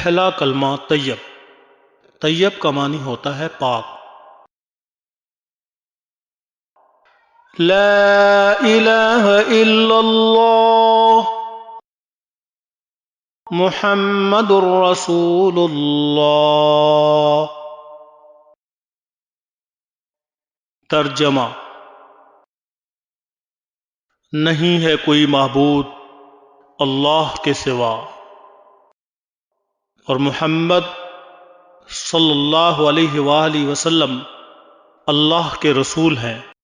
पहला कलमा तैयब। तैयब का मानी होता है पाक। ला इलाहा इल्लल्लाह मुहम्मदुर रसूलुल्लाह। तर्जमा: नहीं है कोई माबूद अल्लाह के सिवा और मुहम्मद सल्लल्लाहु अलैहि वसल्लम अल्लाह के रसूल हैं।